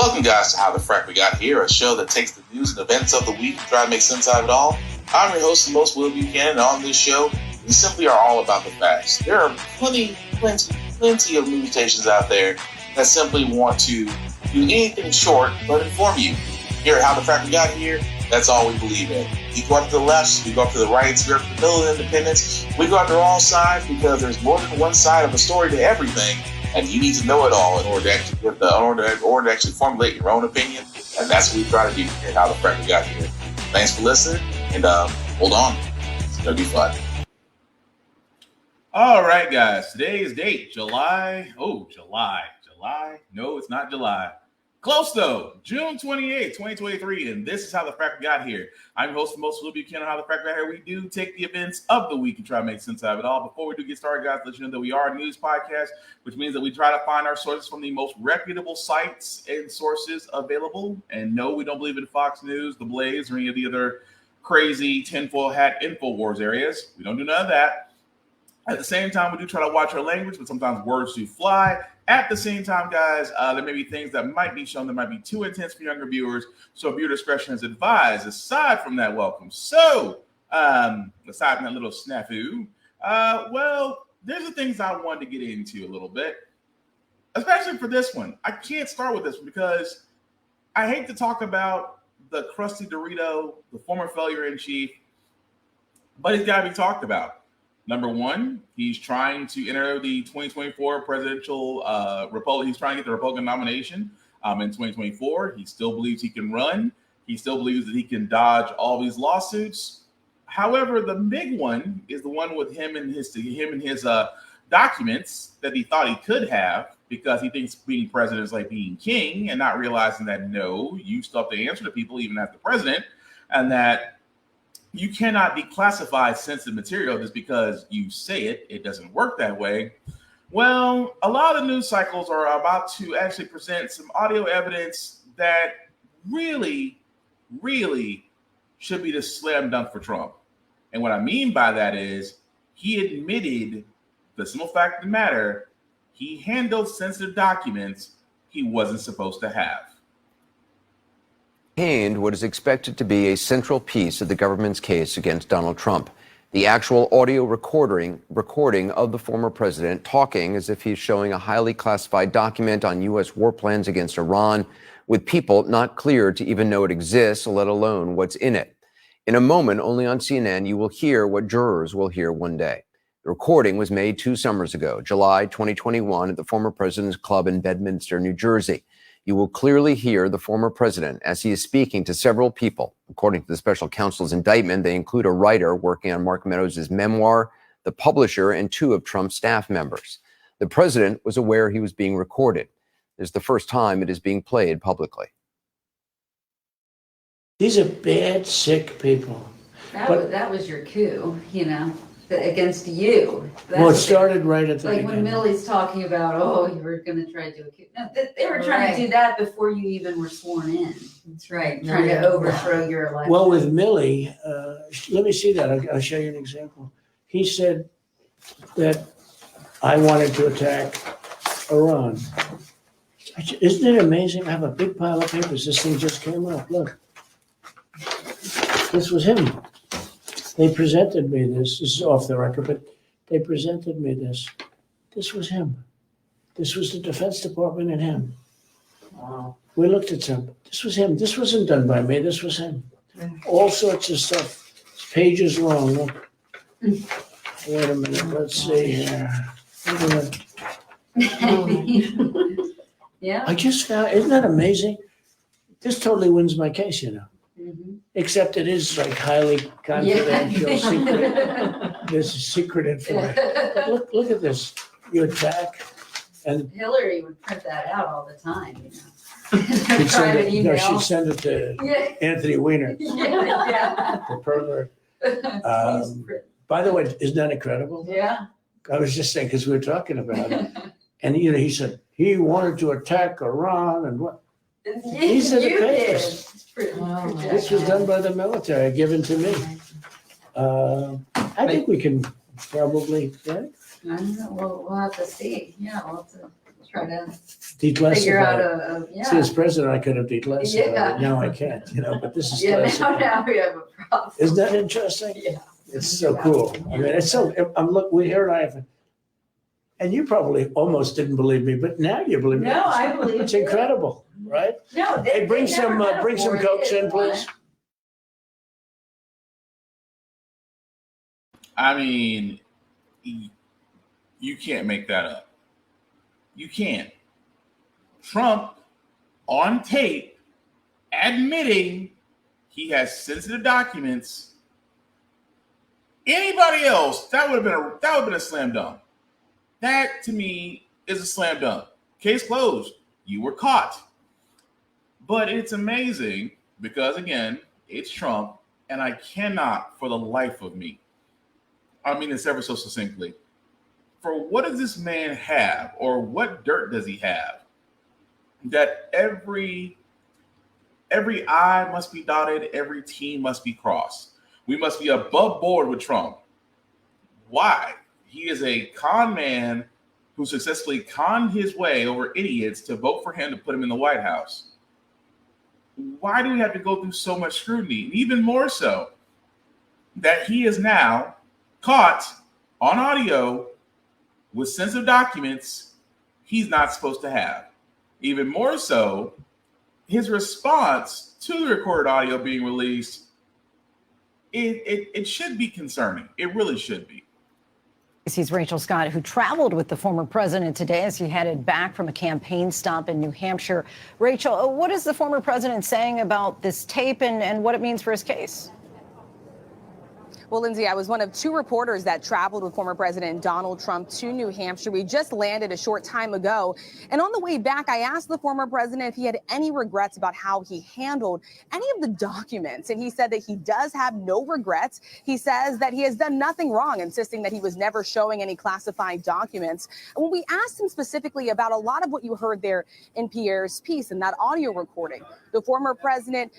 Welcome, guys, to How the Frack We Got Here, a show that takes the news and events of the week and try to make sense out of it all. I'm your host, the most Will Buchanan, and on this show, we simply are all about the facts. There are plenty of news stations out there that simply want to do anything short but inform you. Here at How the Frack We Got Here, that's all we believe in. We go up to the left, we go up to the right, we go up to the middle of independence. We go after all sides because there's more than one side of a story to everything. And you need to know it all in order to actually formulate your own opinion. And that's what we try to do here at How the Frack We Got Here. Thanks for listening, and hold on. It's going to be fun. All right, guys. Today's date, July. No, it's not July. Close, though. June 28th, 2023. And this is How the Frack We Got Here. I'm your host, most Will Buchanan. How the Frack We Got Here. We do take the events of the week and try to make sense out of it all. Before we do get started, guys, let you know that we are a news podcast, which means that we try to find our sources from the most reputable sites and sources available. And no, we don't believe in Fox News, The Blaze, or any of the other crazy tinfoil hat InfoWars areas. We don't do none of that. At the same time, we do try to watch our language, but sometimes words do fly. At the same time, guys, there may be things that might be shown that might be too intense for younger viewers, so viewer discretion is advised. Aside from that, aside from that little snafu, there's the things I wanted to get into a little bit, especially for this one. I can't start with this one because I hate to talk about the crusty Dorito, the former failure-in-chief, but it's got to be talked about. Number one, he's trying to enter the 2024 presidential He's trying to get the Republican nomination in 2024. He still believes he can run. He still believes that he can dodge all these lawsuits. However, the big one is the one with him and his documents that he thought he could have because he thinks being president is like being king, and not realizing that no, you still have to answer to people even as the president, and that you cannot declassify sensitive material just because you say it. It doesn't work that way. Well, a lot of news cycles are about to actually present some audio evidence that really, really should be the slam dunk for Trump. And what I mean by that is he admitted the simple fact of the matter, he handled sensitive documents he wasn't supposed to have. What is expected to be a central piece of the government's case against Donald Trump. The actual audio recording of the former president talking as if he's showing a highly classified document on U.S. war plans against Iran with people not cleared to even know it exists, let alone what's in it. In a moment, only on CNN, you will hear what jurors will hear one day. The recording was made 2 summers ago, July 2021, at the former president's club in Bedminster, New Jersey. You will clearly hear the former president as he is speaking to several people. According to the special counsel's indictment, they include a writer working on Mark Meadows' memoir, the publisher, and 2 of Trump's staff members. The president was aware he was being recorded. This is the first time it is being played publicly. These are bad, sick people. That was your coup, against you. It started right at the beginning. beginning. When Millie's talking about, you were going to try to do a coup. No, they were trying to do that before you even were sworn in. That's right. Trying to overthrow your election. Well, with Millie, let me see that. I'll show you an example. He said that I wanted to attack Iran. Isn't it amazing? I have a big pile of papers. This thing just came up. Look. This was him. They presented me this. This is off the record, but they presented me this. This was him. This was the Defense Department and him. Wow. We looked at him. This was him. This wasn't done by me. This was him. All sorts of stuff. It's pages long. Look. Wait a minute. Let's see here. Yeah. I just found, isn't that amazing? This totally wins my case, Mm-hmm. Except it is like highly confidential, secret. There's secret information. But look at this. You attack, and Hillary would print that out all the time, she'd send it to Anthony Weiner, the pervert. By the way, isn't that incredible? Yeah. I was just saying, because we were talking about it, and he said he wanted to attack Iran and what. These are the papers. This was done by the military, given to me. I think we can probably, right? I don't know. We'll have to see. Yeah, we'll Try to declassify. figure out it. See, as president, I could have declassified it. Now I can't, but this is classified. Now we have a problem. Isn't that interesting? Yeah. It's so cool. I mean, it's so, we heard and you probably almost didn't believe me, but now you believe me. No, I believe It's you. incredible, right? No, Hey, bring some Cokes in, please. I mean, you can't make that up. You can't. Trump on tape admitting he has sensitive documents. Anybody else, that would have been a slam dunk. That to me is a slam dunk. Case closed. You were caught. But it's amazing because again, it's Trump, and I cannot for the life of me, I mean this ever so succinctly, for what does this man have, or what dirt does he have, that every I must be dotted, every T must be crossed. We must be above board with Trump. Why? He is a con man who successfully conned his way over idiots to vote for him to put him in the White House. Why do we have to go through so much scrutiny? And even more so, that he is now caught on audio with sensitive documents he's not supposed to have. Even more so, his response to the recorded audio being released, it should be concerning. It really should be. He's Rachel Scott, who traveled with the former president today as he headed back from a campaign stop in New Hampshire. Rachel, what is the former president saying about this tape and what it means for his case? Well, Lindsay, I was one of two reporters that traveled with former President Donald Trump to New Hampshire. We just landed a short time ago. And on the way back, I asked the former president if he had any regrets about how he handled any of the documents. And he said that he does have no regrets. He says that he has done nothing wrong, insisting that he was never showing any classified documents. And when we asked him specifically about a lot of what you heard there in Pierre's piece and that audio recording, the former president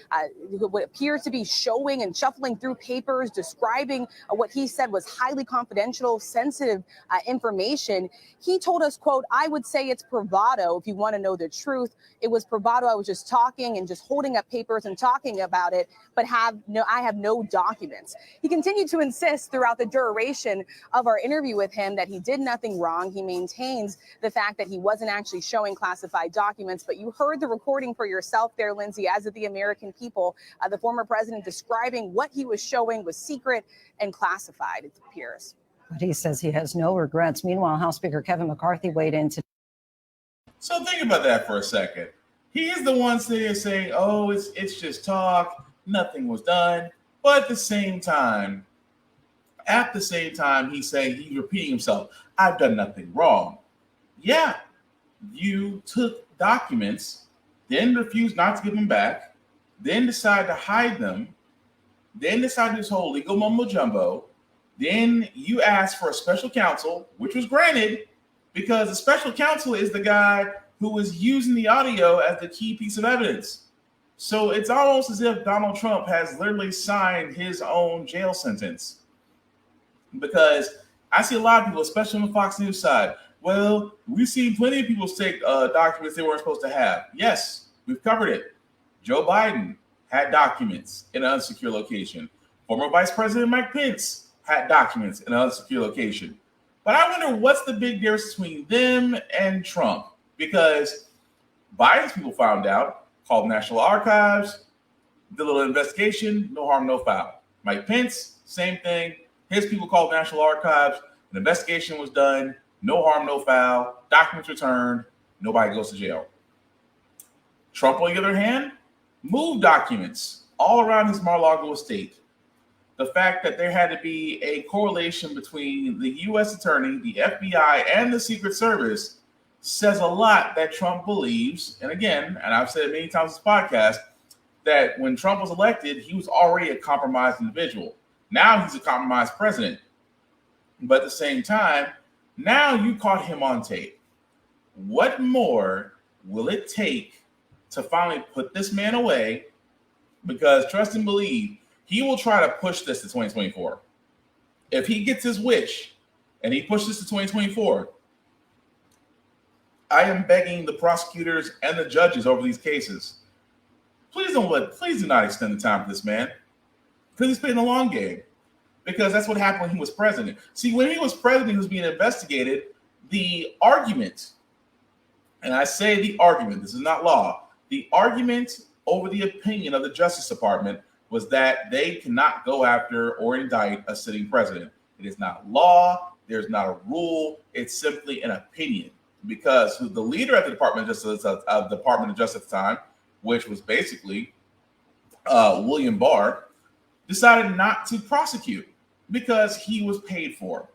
what appears to be showing and shuffling through papers, describing what he said was highly confidential, sensitive information. He told us, quote, "I would say it's bravado if you want to know the truth. It was bravado. I was just talking and just holding up papers and talking about it, but I have no documents." He continued to insist throughout the duration of our interview with him that he did nothing wrong. He maintains the fact that he wasn't actually showing classified documents, but you heard the recording for yourself there, Lindsay, as did the American people. The former president describing what he was showing was secret and classified, it appears. But he says he has no regrets. Meanwhile, House Speaker Kevin McCarthy weighed in today. So think about that for a second. He is the one saying, oh, it's just talk, nothing was done. But at the same time, he's repeating himself, I've done nothing wrong. Yeah, you took documents, then refused not to give them back, then decided to hide them, then decided this whole legal mumbo jumbo. Then you asked for a special counsel, which was granted because the special counsel is the guy who was using the audio as the key piece of evidence. So it's almost as if Donald Trump has literally signed his own jail sentence. Because I see a lot of people, especially on the Fox News side, well, we've seen plenty of people take documents they weren't supposed to have. Yes, we've covered it. Joe Biden had documents in an unsecure location. Former Vice President Mike Pence had documents in an unsecure location. But I wonder what's the big difference between them and Trump? Because Biden's people found out, called National Archives, did a little investigation, no harm, no foul. Mike Pence, same thing. His people called National Archives, an investigation was done, no harm, no foul, documents returned, nobody goes to jail. Trump, on the other hand, moved documents all around his Mar-a-Lago estate. The fact that there had to be a correlation between the U.S. attorney, the FBI, and the Secret Service says a lot that Trump believes, and again, and I've said it many times in this podcast, that when Trump was elected, he was already a compromised individual. Now he's a compromised president. But at the same time, now you caught him on tape. What more will it take to finally put this man away? Because trust and believe, he will try to push this to 2024. If he gets his wish and he pushes to 2024, I am begging the prosecutors and the judges over these cases, please do not extend the time for this man, because he's playing the long game. Because that's what happened when he was president. See, when he was president, he was being investigated. The argument, and I say the argument, this is not law, the argument over the opinion of the Justice Department was that they cannot go after or indict a sitting president. It is not law. There's not a rule. It's simply an opinion. Because the leader at the Department of Justice at the time, which was basically William Barr, decided not to prosecute because he was paid for.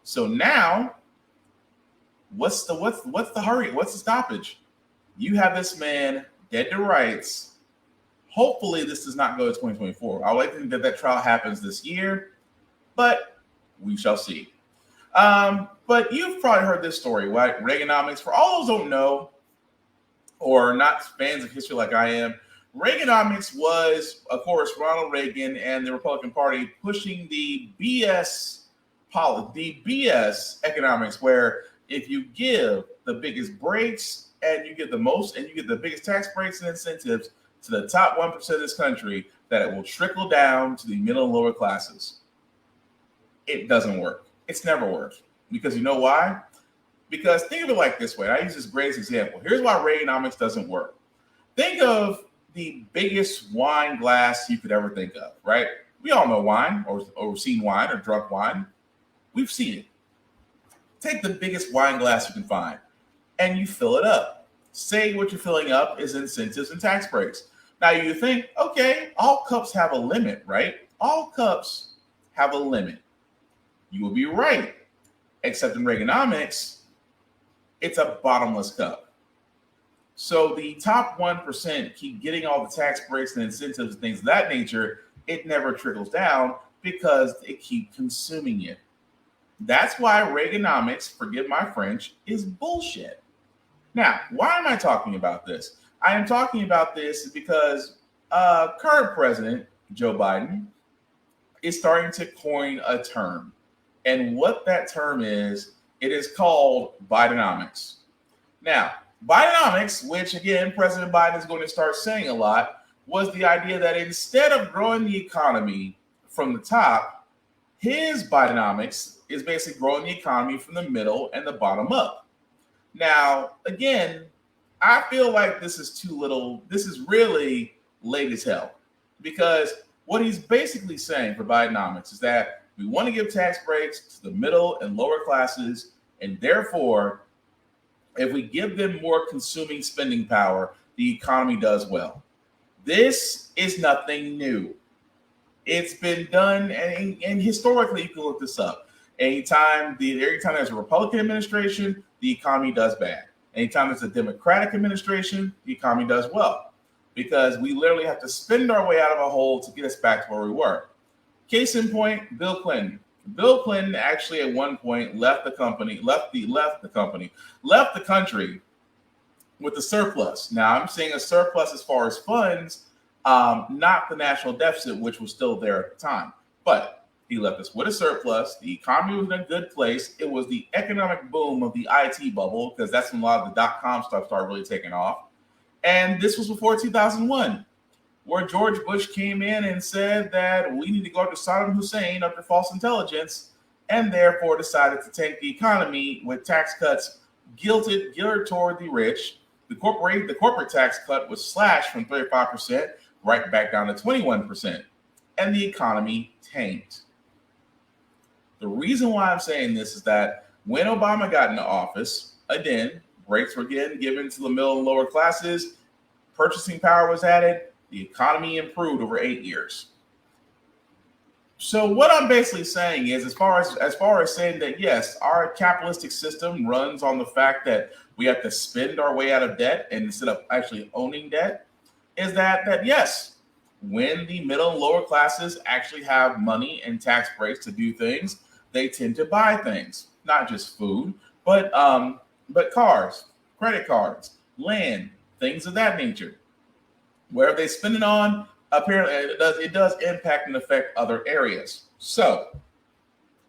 So now, what's the hurry? What's the stoppage? You have this man dead to rights. Hopefully, this does not go to 2024. I would like to think that trial happens this year, but we shall see. But you've probably heard this story, right? Reaganomics. For all those who don't know, or not fans of history like I am, Reaganomics was, of course, Ronald Reagan and the Republican Party pushing the BS economics, where if you give the biggest breaks and you get the most and you get the biggest tax breaks and incentives to the top 1% of this country, that it will trickle down to the middle and lower classes. It doesn't work. It's never worked. Because you know why? Because think of it like this way. I use this greatest example. Here's why Reaganomics doesn't work. Think of the biggest wine glass you could ever think of, right? We all know wine, or seen wine, or drunk wine. We've seen it. Take the biggest wine glass you can find, and you fill it up. Say what you're filling up is incentives and tax breaks. Now you think, okay, all cups have a limit, right? All cups have a limit. You will be right, except in Reaganomics, it's a bottomless cup. So the top 1% keep getting all the tax breaks and incentives and things of that nature. It never trickles down because they keep consuming it. That's why Reaganomics, forgive my French, is bullshit. Now, why am I talking about this? I am talking about this because current President Joe Biden is starting to coin a term. And what that term is, it is called Bidenomics. Now, Bidenomics, which again, President Biden is going to start saying a lot, was the idea that instead of growing the economy from the top, his Bidenomics is basically growing the economy from the middle and the bottom up. Now, again, I feel like this is too little. This is really late as hell, because what he's basically saying for Bidenomics is that we want to give tax breaks to the middle and lower classes, and therefore, if we give them more consuming spending power, the economy does well. This is nothing new. It's been done, and historically, you can look this up. Anytime there's a Republican administration, the economy does bad. Anytime there's a Democratic administration, the economy does well, because we literally have to spend our way out of a hole to get us back to where we were. Case in point, Bill Clinton. Bill Clinton actually at one point left the country with a surplus. Now I'm saying a surplus as far as funds, not the national deficit, which was still there at the time. But he left us with a surplus. The economy was in a good place. It was the economic boom of the IT bubble, because that's when a lot of the .com stuff started really taking off. And this was before 2001. Where George Bush came in and said that we need to go after Saddam Hussein under false intelligence, and therefore decided to take the economy with tax cuts geared toward the rich. The corporate tax cut was slashed from 35% right back down to 21%, and the economy tanked. The reason why I'm saying this is that when Obama got into office, again, breaks were getting given to the middle and lower classes, purchasing power was added, the economy improved over 8 years. So what I'm basically saying is, as far as saying that, yes, our capitalistic system runs on the fact that we have to spend our way out of debt instead of actually owning debt, is that yes, when the middle and lower classes actually have money and tax breaks to do things, they tend to buy things, not just food, but cars, credit cards, land, things of that nature. Wherever they spend it on, apparently it does impact and affect other areas. So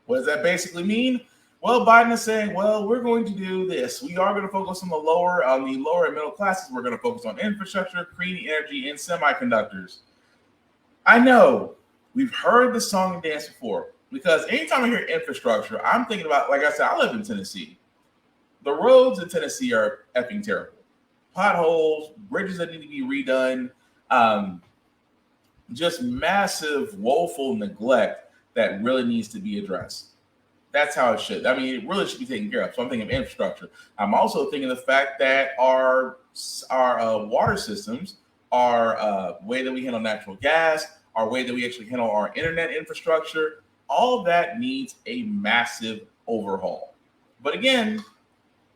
what does that basically mean? Well, Biden is saying, well, we're going to do this. We are going to focus on the lower and middle classes. We're going to focus on infrastructure, clean energy, and semiconductors. I know we've heard the song and dance before, because anytime I hear infrastructure, I'm thinking about, like I said, I live in Tennessee. The roads in Tennessee are effing terrible. Potholes, bridges that need to be redone, just massive, woeful neglect that really needs to be addressed. That's how it should. I mean, it really should be taken care of. So I'm thinking of infrastructure. I'm also thinking of the fact that our water systems, our way that we handle natural gas, our way that we actually handle our internet infrastructure, all of that needs a massive overhaul. But again,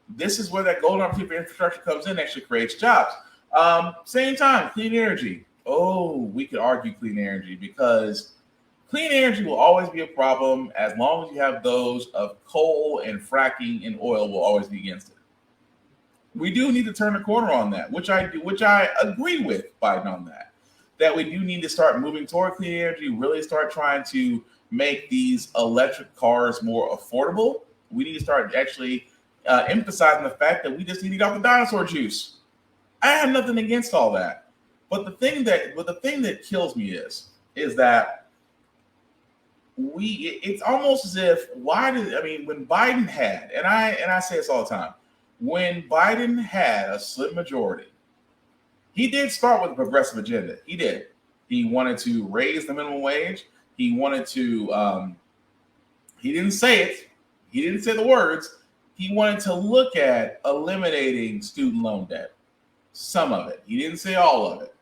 this is where that golden opportunity for infrastructure comes in, actually creates jobs. Same time, clean energy. Oh, we could argue clean energy, because clean energy will always be a problem as long as you have those of coal and fracking and oil will always be against it. We do need to turn the corner on that, which I agree with Biden on that we do need to start moving toward clean energy, really start trying to make these electric cars more affordable. We need to start actually emphasizing the fact that we just need to get off the dinosaur juice. I have nothing against all that. But the thing that kills me is that it's almost as if when Biden had, and I say this all the time, when Biden had a slim majority, he did start with a progressive agenda. He did. He wanted to raise the minimum wage. He wanted to, he didn't say it. He didn't say the words. He wanted to look at eliminating student loan debt. Some of it. He didn't say all of it.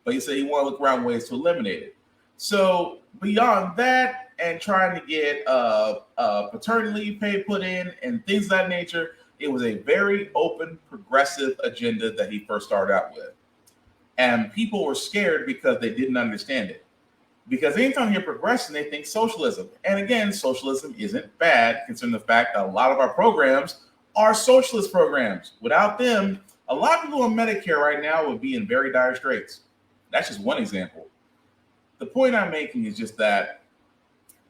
But he said he wanted to look around ways to eliminate it. So beyond that, and trying to get paternity leave pay put in and things of that nature, it was a very open, progressive agenda that he first started out with. And people were scared because they didn't understand it. Because anytime you hear progression, they think socialism. And again, socialism isn't bad, considering the fact that a lot of our programs are socialist programs. Without them, a lot of people on Medicare right now would be in very dire straits. That's just one example. The point I'm making is just that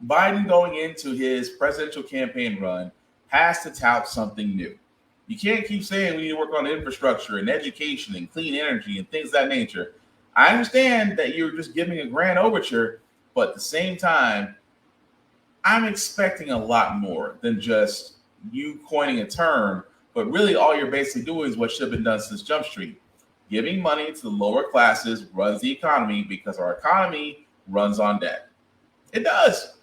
Biden going into his presidential campaign run has to tout something new. You can't keep saying we need to work on infrastructure and education and clean energy and things of that nature. I understand that you're just giving a grand overture, but at the same time, I'm expecting a lot more than just you coining a term, but really all you're basically doing is what should have been done since Jump Street. Giving money to the lower classes runs the economy because our economy runs on debt. It does.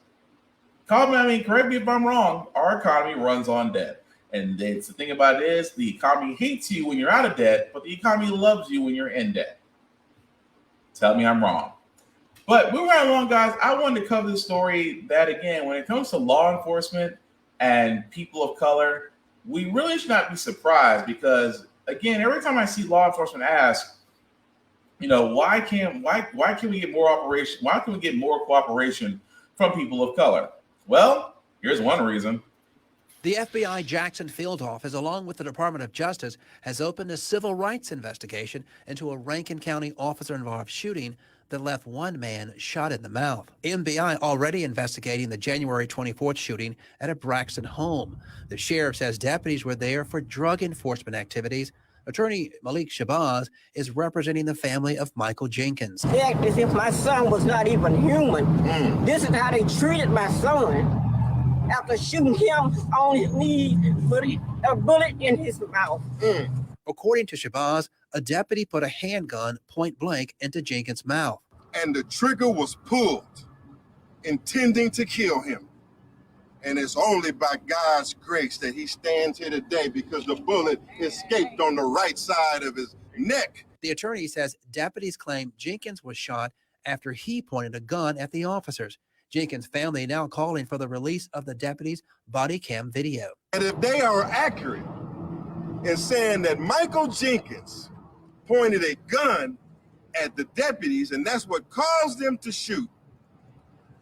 Correct me if I'm wrong, our economy runs on debt. And the thing about it is the economy hates you when you're out of debt, but the economy loves you when you're in debt. Tell me I'm wrong. But moving right along, guys, I wanted to cover the story that, again, when it comes to law enforcement and people of color, we really should not be surprised because, again, every time I see law enforcement ask, why can we get more operation? Why can we get more cooperation from people of color? Well, here's one reason. The FBI Jackson Field Office, along with the Department of Justice, has opened a civil rights investigation into a Rankin County officer-involved shooting that left one man shot in the mouth. FBI already investigating the January 24th shooting at a Braxton home. The sheriff says deputies were there for drug enforcement activities. Attorney Malik Shabazz is representing the family of Michael Jenkins. They act as if my son was not even human. This is how they treated my son. After shooting him on his knees, putting a bullet in his mouth. According to Shabazz, a deputy put a handgun point blank into Jenkins' mouth. And the trigger was pulled, intending to kill him. And it's only by God's grace that he stands here today because the bullet escaped on the right side of his neck. The attorney says deputies claim Jenkins was shot after he pointed a gun at the officers. Jenkins' family now calling for the release of the deputy's body cam video. And if they are accurate in saying that Michael Jenkins pointed a gun at the deputies and that's what caused them to shoot,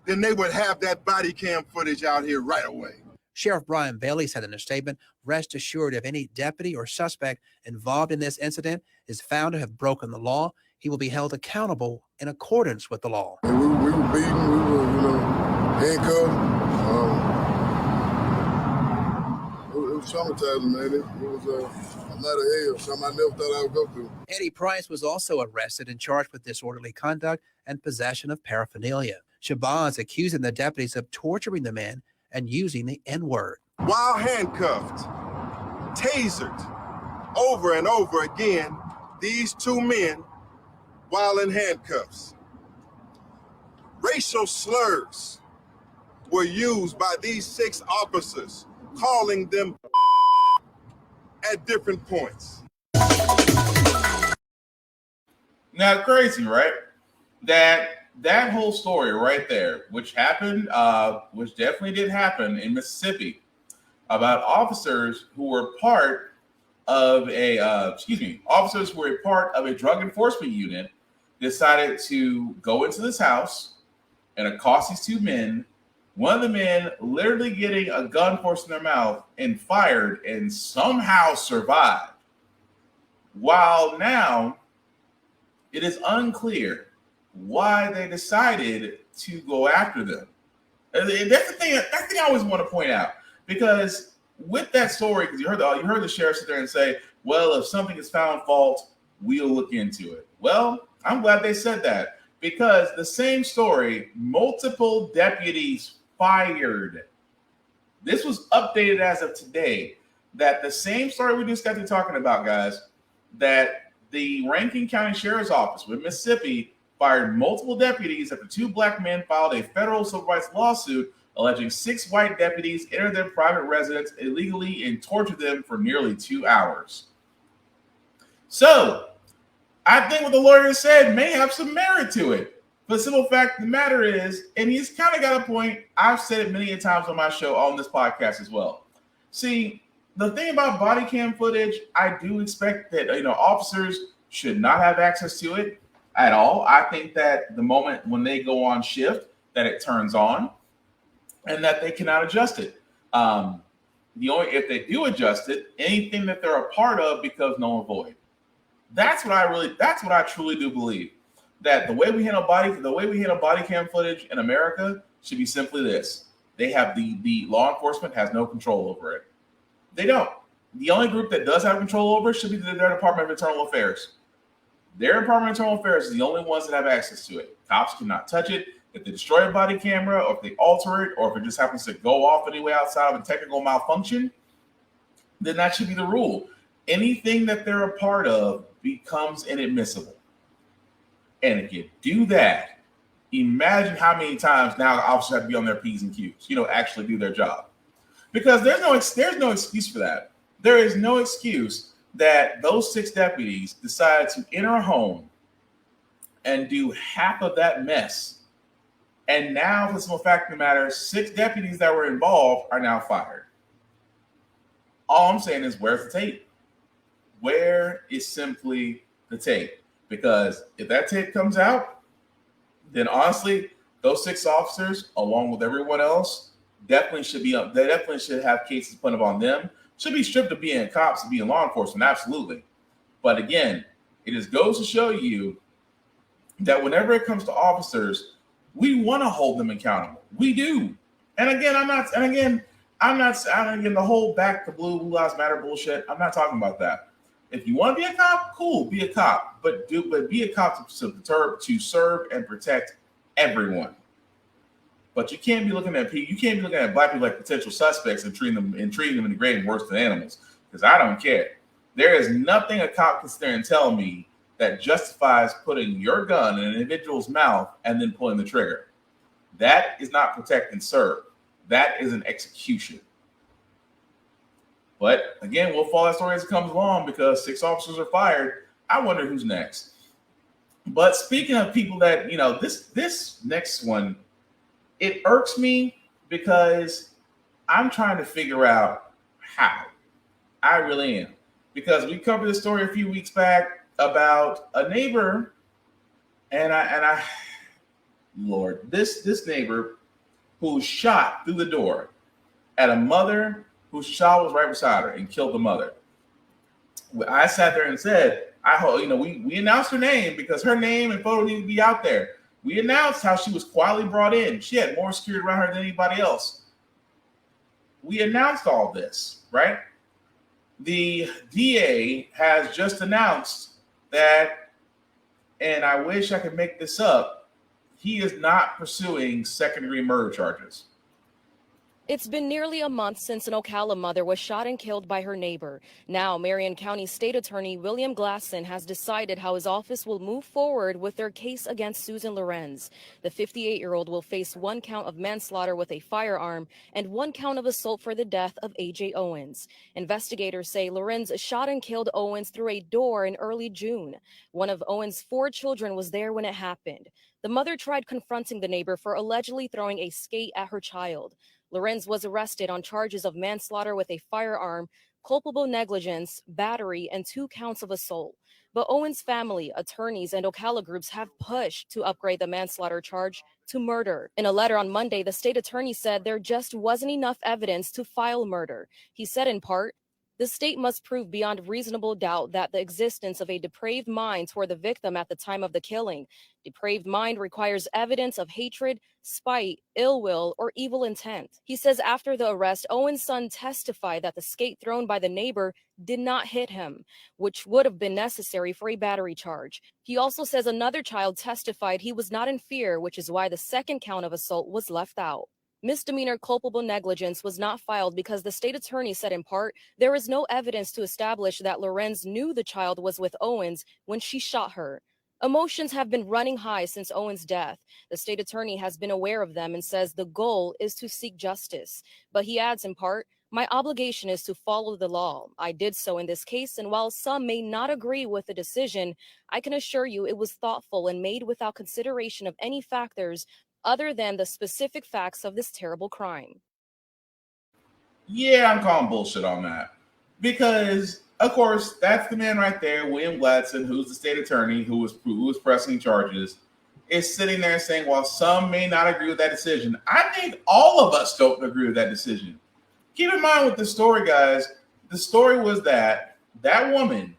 then they would have that body cam footage out here right away. Sheriff Brian Bailey said in a statement, rest assured if any deputy or suspect involved in this incident is found to have broken the law, he will be held accountable in accordance with the law. We were beaten, we were, handcuffed. was traumatizing, man. It was a lot of hell, something I never thought I would go through. Eddie Price was also arrested and charged with disorderly conduct and possession of paraphernalia. Shabazz accusing the deputies of torturing the man and using the N-word. While handcuffed, tasered over and over again, these two men while in handcuffs. Racial slurs were used by these 6 officers, calling them at different points. Now, crazy, right? That whole story right there, which happened, which definitely did happen in Mississippi, about officers who were part of officers who were a part of a drug enforcement unit decided to go into this house and accost these 2 men. One of the men literally getting a gun forced in their mouth and fired and somehow survived. While now it is unclear why they decided to go after them. And that's the thing I always want to point out, because with that story, because you heard the sheriff sit there and say, well, if something is found fault, we'll look into it. Well, I'm glad they said that, because the same story, multiple deputies fired. This was updated as of today, that the same story we just got to talking about, guys, that the Rankin County Sheriff's Office with Mississippi fired multiple deputies after 2 black men filed a federal civil rights lawsuit alleging 6 white deputies entered their private residence illegally and tortured them for nearly 2 hours. So, I think what the lawyer said may have some merit to it. But the simple fact of the matter is, and he's kind of got a point, I've said it many a times on my show, on this podcast as well. See, the thing about body cam footage, I do expect that officers should not have access to it at all. I think that the moment when they go on shift, that it turns on, and that they cannot adjust it. If they do adjust it, anything that they're a part of becomes null and void. That's what I truly do believe. That the way we handle body cam footage in America should be simply this: they have the law enforcement has no control over it. They don't. The only group that does have control over it should be their Department of Internal Affairs. Their Department of Internal Affairs is the only ones that have access to it. Cops cannot touch it. If they destroy a body camera, or if they alter it, or if it just happens to go off anyway outside of a technical malfunction, then that should be the rule. Anything that they're a part of becomes inadmissible. And if you do that, imagine how many times now officers have to be on their P's and Q's, actually do their job. Because there's no excuse for that. There is no excuse that those 6 deputies decided to enter a home and do half of that mess. And now, for the simple fact of the matter, 6 deputies that were involved are now fired. All I'm saying is, where's the tape? Where is simply the tape? Because if that tape comes out, then honestly, those 6 officers, along with everyone else, definitely should have cases put up on them. Should be stripped of being cops and being law enforcement, absolutely. But again, it just goes to show you that whenever it comes to officers, we want to hold them accountable. We do. And again, the whole back to blue lives matter bullshit. I'm not talking about that. If you want to be a cop, cool, be a cop. But be a cop to serve and protect everyone. But you can't be looking at black people like potential suspects and treating them and degrading worse than animals. Because I don't care. There is nothing a cop can sit there and tell me that justifies putting your gun in an individual's mouth and then pulling the trigger. That is not protect and serve. That is an execution. But again, we'll follow that story as it comes along, because 6 officers are fired. I wonder who's next. But speaking of people that, this next one, it irks me because I'm trying to figure out how. I really am. Because we covered this story a few weeks back about a neighbor, this neighbor who shot through the door at a mother whose child was right beside her and killed the mother. I sat there and said, we announced her name because her name and photo need to be out there. We announced how she was quietly brought in. She had more security around her than anybody else. We announced all this, right? the DA has just announced that, and I wish I could make this up, he is not pursuing second-degree murder charges. It's been nearly a month since an Ocala mother was shot and killed by her neighbor. Now, Marion County State Attorney William Glasson has decided how his office will move forward with their case against Susan Lorenz. The 58-year-old will face 1 count of manslaughter with a firearm and 1 count of assault for the death of A.J. Owens. Investigators say Lorenz shot and killed Owens through a door in early June. One of Owens' 4 children was there when it happened. The mother tried confronting the neighbor for allegedly throwing a skate at her child. Lorenz was arrested on charges of manslaughter with a firearm, culpable negligence, battery, and 2 counts of assault. But Owens' family, attorneys, and Ocala groups have pushed to upgrade the manslaughter charge to murder. In a letter on Monday, the state attorney said there just wasn't enough evidence to file murder. He said in part, "The state must prove beyond reasonable doubt that the existence of a depraved mind toward the victim at the time of the killing. Depraved mind requires evidence of hatred, spite, ill will, or evil intent." He says after the arrest, Owen's son testified that the skate thrown by the neighbor did not hit him, which would have been necessary for a battery charge. He also says another child testified he was not in fear, which is why the 2nd count of assault was left out. Misdemeanor culpable negligence was not filed because the state attorney said in part, there is no evidence to establish that Lorenz knew the child was with Owens when she shot her. Emotions have been running high since Owens' death. The state attorney has been aware of them and says the goal is to seek justice. But he adds in part, "My obligation is to follow the law. I did so in this case, and while some may not agree with the decision, I can assure you it was thoughtful and made without consideration of any factors other than the specific facts of this terrible crime." Yeah, I'm calling bullshit on that. Because, of course, that's the man right there, William Gladson, who's the state attorney who was pressing charges, is sitting there saying, while some may not agree with that decision, I think all of us don't agree with that decision. Keep in mind with the story, guys, the story was that that woman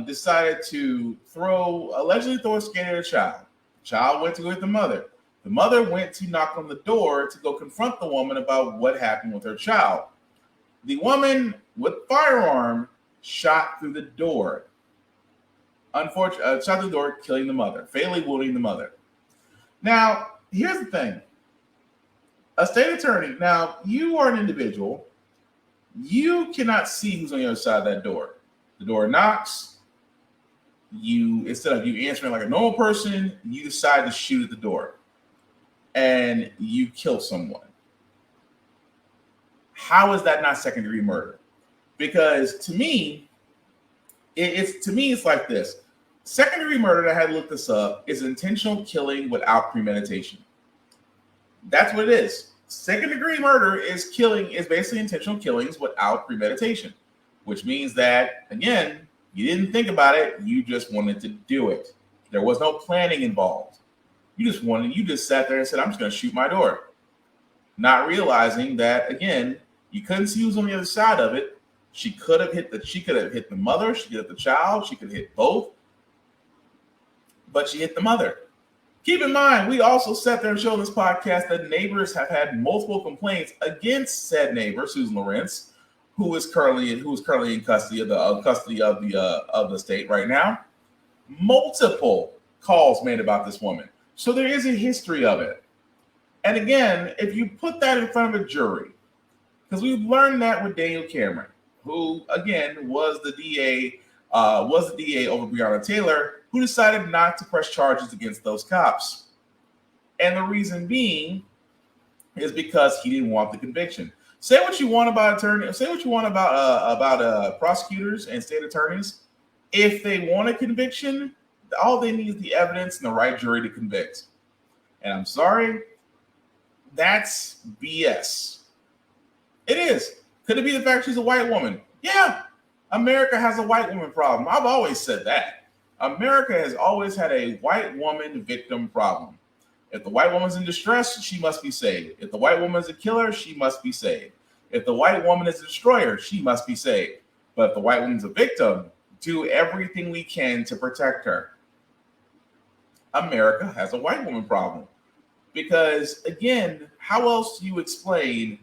decided to allegedly throw a skate at a child. The child went to go with the mother. The mother went to knock on the door to go confront the woman about what happened with her child. The woman with firearm shot through the door. Unfortunately, shot through the door, killing the mother, fatally wounding the mother. Now, here's the thing. A state attorney, now you are an individual. You cannot see who's on the other side of that door. The door knocks. Instead of you answering like a normal person, you decide to shoot at the door. And you kill someone. How is that not second-degree murder? Because to me, it's like this. Second-degree murder, I had to look this up, is intentional killing without premeditation. That's what it is. Second-degree murder is basically intentional killings without premeditation, which means that, again, you didn't think about it, you just wanted to do it. There was no planning involved. You just sat there and said, I'm just going to shoot my door. Not realizing that, again, you couldn't see who's on the other side of it. She could have hit the mother, she could have hit the child, she could have hit both. But she hit the mother. Keep in mind, we also sat there and showed this podcast that neighbors have had multiple complaints against said neighbor, Susan Lorenz, who is currently in custody of the state right now. Multiple calls made about this woman. So there is a history of it. And again, if you put that in front of a jury, because we've learned that with Daniel Cameron, who again was the DA over Breonna Taylor, who decided not to press charges against those cops. And the reason being is because he didn't want the conviction. Say what you want about prosecutors and state attorneys. If they want a conviction, all they need is the evidence and the right jury to convict. And I'm sorry, that's BS. It is. Could it be the fact she's a white woman? Yeah. America has a white woman problem. I've always said that. America has always had a white woman victim problem. If the white woman's in distress, she must be saved. If the white woman's a killer, she must be saved. If the white woman is a destroyer, she must be saved. But if the white woman's a victim, do everything we can to protect her. America has a white woman problem. Because, again, how else do you explain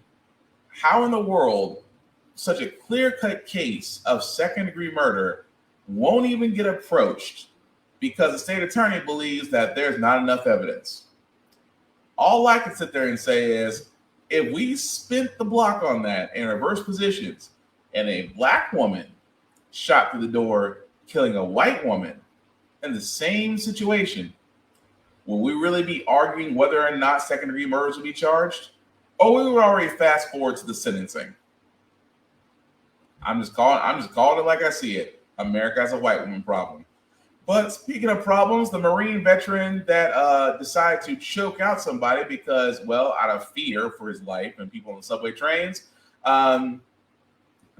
how in the world such a clear-cut case of second-degree murder won't even get approached because the state attorney believes that there's not enough evidence. All I can sit there and say is, if we spent the block on that in reverse positions and a black woman shot through the door, killing a white woman in the same situation, will we really be arguing whether or not second-degree murders will be charged? Or we would already fast forward to the sentencing? I'm just calling it like I see it. America has a white woman problem. But speaking of problems, the Marine veteran that decided to choke out somebody because, well, out of fear for his life and people on the subway trains,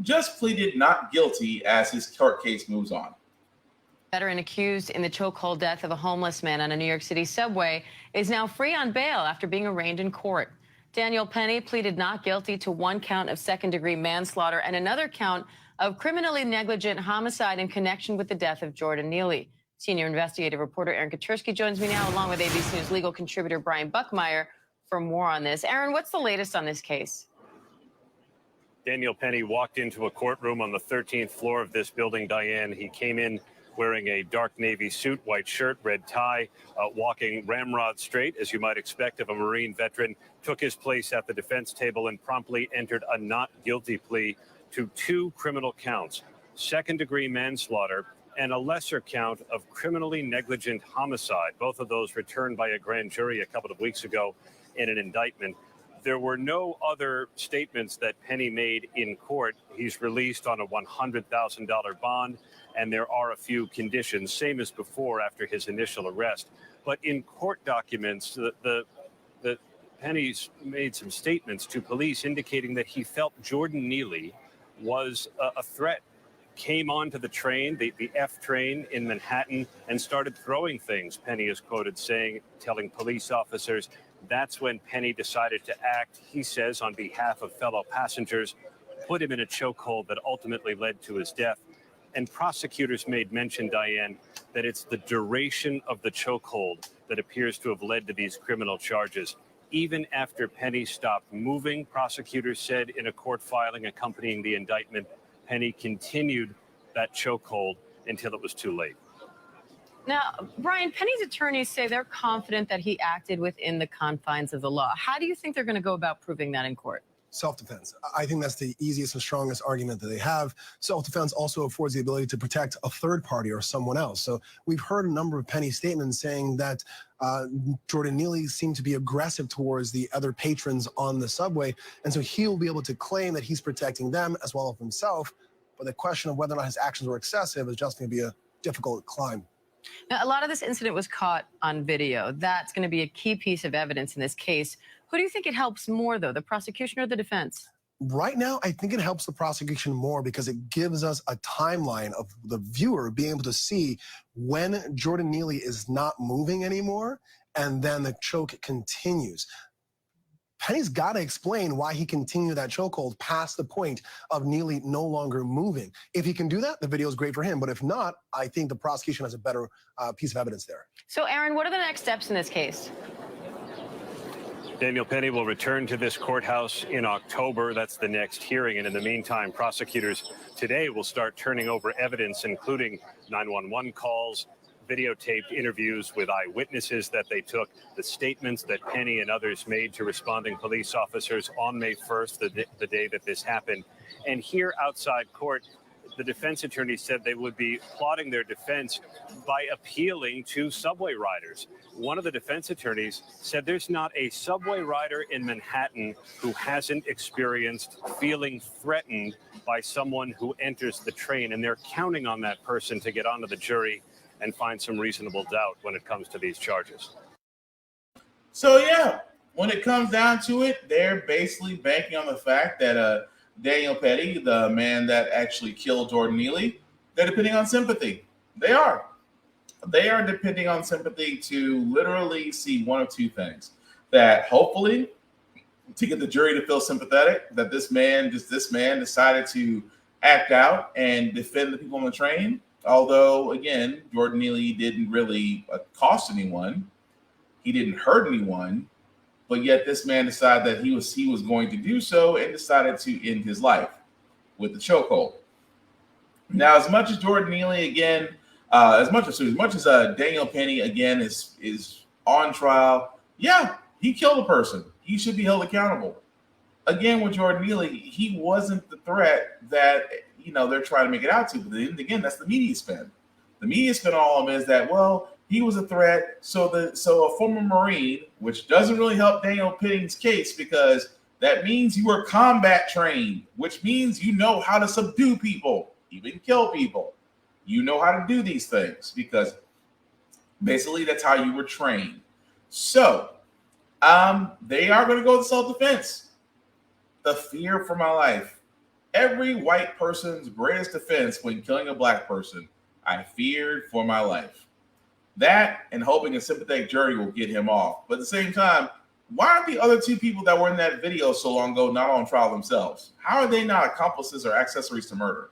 just pleaded not guilty as his court case moves on. Veteran accused in the chokehold death of a homeless man on a New York City subway is now free on bail after being arraigned in court. Daniel Penny pleaded not guilty to one count of second-degree manslaughter and another count of criminally negligent homicide in connection with the death of Jordan Neely. Senior investigative reporter Aaron Katersky joins me now, along with ABC News legal contributor Brian Buckmeyer, for more on this. Aaron, what's the latest on this case? Daniel Penny walked into a courtroom on the 13th floor of this building, Diane. He came in wearing a dark navy suit, white shirt, red tie, walking ramrod straight, as you might expect of a Marine veteran, took his place at the defense table and promptly entered a not guilty plea to 2 criminal counts, second-degree manslaughter and a lesser count of criminally negligent homicide, both of those returned by a grand jury a couple of weeks ago in an indictment. There were no other statements that Penny made in court. He's released on a $100,000 bond, and there are a few conditions, same as before after his initial arrest. But in court documents, the Penny's made some statements to police indicating that he felt Jordan Neely was a threat. Came onto the train, the F train in Manhattan, and started throwing things. Penny is quoted telling police officers, that's when Penny decided to act, he says, on behalf of fellow passengers, put him in a chokehold that ultimately led to his death. And prosecutors made mention, Diane, that it's the duration of the chokehold that appears to have led to these criminal charges. Even after Penny stopped moving, prosecutors said in a court filing accompanying the indictment, Penny continued that chokehold until it was too late. Now, Brian, Penny's attorneys say they're confident that he acted within the confines of the law. How do you think they're going to go about proving that in court? Self-defense. I think that's the easiest and strongest argument that they have. Self-defense also affords the ability to protect a third party or someone else. So we've heard a number of Penny statements saying that Jordan Neely seemed to be aggressive towards the other patrons on the subway. And so he will be able to claim that he's protecting them as well as himself. But the question of whether or not his actions were excessive is just going to be a difficult climb. Now, a lot of this incident was caught on video. That's going to be a key piece of evidence in this case. Who do you think it helps more, though, the prosecution or the defense? Right now, I think it helps the prosecution more because it gives us a timeline of the viewer being able to see when Jordan Neely is not moving anymore, and then the choke continues. Penny's got to explain why he continued that chokehold past the point of Neely no longer moving. If he can do that, the video is great for him. But if not, I think the prosecution has a better piece of evidence there. So, Aaron, what are the next steps in this case? Daniel Penny will return to this courthouse in October. That's the next hearing. And in the meantime, prosecutors today will start turning over evidence, including 911 calls, videotaped interviews with eyewitnesses that they took, the statements that Penny and others made to responding police officers on May 1st, the day that this happened. And here outside court, the defense attorney said they would be plotting their defense by appealing to subway riders. One of the defense attorneys said there's not a subway rider in Manhattan who hasn't experienced feeling threatened by someone who enters the train, and they're counting on that person to get onto the jury and find some reasonable doubt when it comes to these charges. So, yeah, when it comes down to it, they're basically banking on the fact that Daniel Penny, the man that actually killed Jordan Neely, they're depending on sympathy. They are. They are depending on sympathy to literally see one of two things. That hopefully, to get the jury to feel sympathetic, that this man decided to act out and defend the people on the train. Although, again, Jordan Neely didn't really cost anyone. He didn't hurt anyone. But yet this man decided that he was going to do so and decided to end his life, with the chokehold. Now, as much as Jordan Neely again, as much as Daniel Penny again is on trial, yeah, he killed a person. He should be held accountable. Again, with Jordan Neely, he wasn't the threat that they're trying to make it out to. But then again, that's the media spin. The media spin on all of it is that, well, he was a threat. So a former Marine, which doesn't really help Daniel Penny's case, because that means you were combat trained, which means you know how to subdue people, even kill people. You know how to do these things because basically that's how you were trained. So they are going to go to self-defense. The fear for my life. Every white person's greatest defense when killing a black person, I feared for my life. That and hoping a sympathetic jury will get him off. But at the same time, why aren't the other two people that were in that video so long ago not on trial themselves? How are they not accomplices or accessories to murder?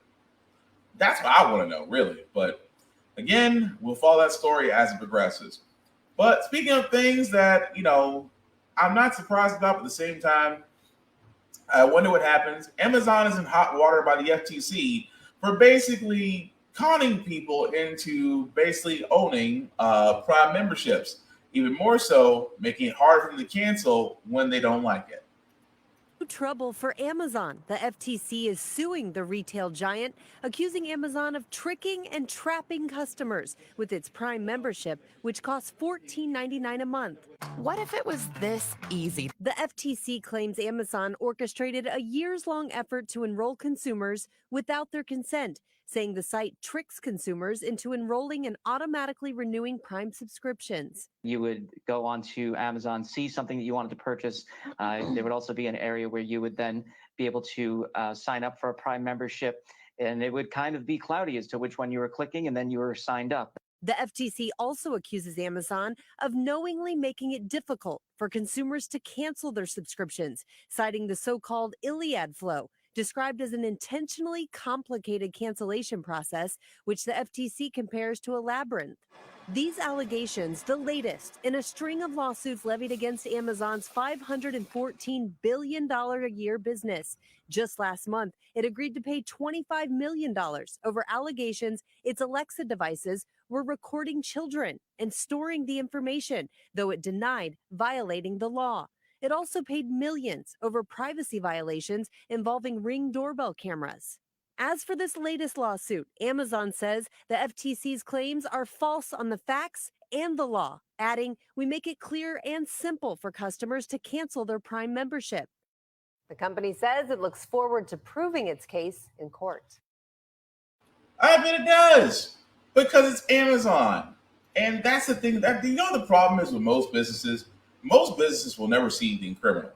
That's what I want to know, really. But again, we'll follow that story as it progresses. But speaking of things that, I'm not surprised about, but at the same time, I wonder what happens. Amazon is in hot water by the FTC for basically conning people into basically owning Prime memberships. Even more so, making it hard for them to cancel when they don't like it. Trouble for Amazon. The FTC is suing the retail giant, accusing Amazon of tricking and trapping customers with its Prime membership, which costs $14.99 a month. What if it was this easy? The FTC claims Amazon orchestrated a years-long effort to enroll consumers without their consent, saying the site tricks consumers into enrolling and automatically renewing Prime subscriptions. You would go onto Amazon, see something that you wanted to purchase. There would also be an area where you would then be able to sign up for a Prime membership, and it would kind of be cloudy as to which one you were clicking, and then you were signed up. The FTC also accuses Amazon of knowingly making it difficult for consumers to cancel their subscriptions, citing the so-called Iliad flow, described as an intentionally complicated cancellation process, which the FTC compares to a labyrinth. These allegations, the latest in a string of lawsuits levied against Amazon's $514 billion a year business. Just last month, it agreed to pay $25 million over allegations its Alexa devices were recording children and storing the information, though it denied violating the law. It also paid millions over privacy violations involving Ring doorbell cameras. As for this latest lawsuit, Amazon says the FTC's claims are false on the facts and the law, adding, "We make it clear and simple for customers to cancel their Prime membership." The company says it looks forward to proving its case in court. I bet it does, because it's Amazon. And that's the thing. The problem is with most businesses will never see anything criminal.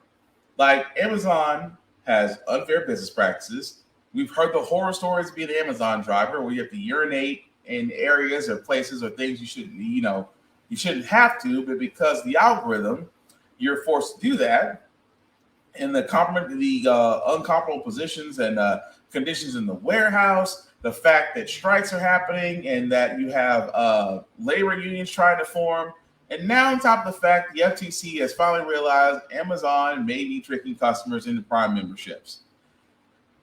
Like Amazon has unfair business practices. We've heard the horror stories of being an Amazon driver where you have to urinate in areas or places or things you shouldn't have to, but because the algorithm, you're forced to do that. And the uncomfortable positions and conditions in the warehouse, the fact that strikes are happening and that you have labor unions trying to form. And now on top of the fact, the FTC has finally realized Amazon may be tricking customers into Prime memberships.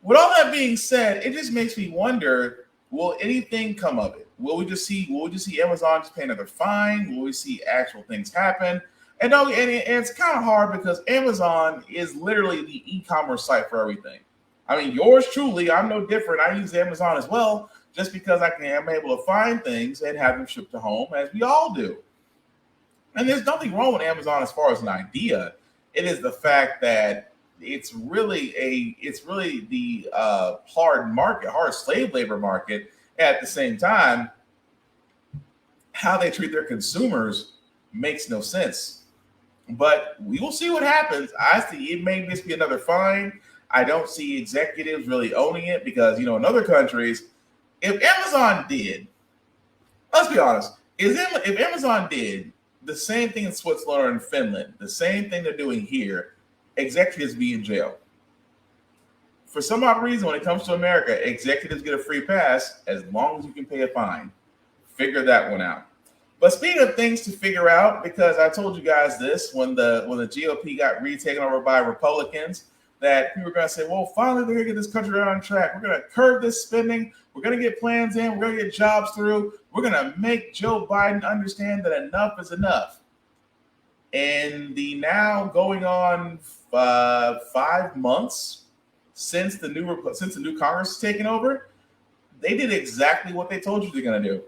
With all that being said, it just makes me wonder, will anything come of it? Will we just see Amazon just pay another fine? Will we see actual things happen? And it's kind of hard because Amazon is literally the e-commerce site for everything. I mean, yours truly, I'm no different. I use Amazon as well, just because I'm able to find things and have them shipped to home, as we all do. And there's nothing wrong with Amazon as far as an idea. It is the fact that it's really the hard slave labor market. At the same time, how they treat their consumers makes no sense. But we will see what happens. I see it may just be another fine. I don't see executives really owning it because, in other countries, if Amazon did, let's be honest, if Amazon did the same thing in Switzerland or in Finland, the same thing they're doing here, executives be in jail. For some odd reason, when it comes to America, executives get a free pass as long as you can pay a fine. Figure that one out. But speaking of things to figure out, because I told you guys this when the GOP got retaken over by Republicans, that people are going to say, well, finally, they're going to get this country on track. We're going to curb this spending. We're going to get plans in. We're going to get jobs through. We're going to make Joe Biden understand that enough is enough. And the now going on 5 months since the new Congress has taken over, they did exactly what they told you they're going to do.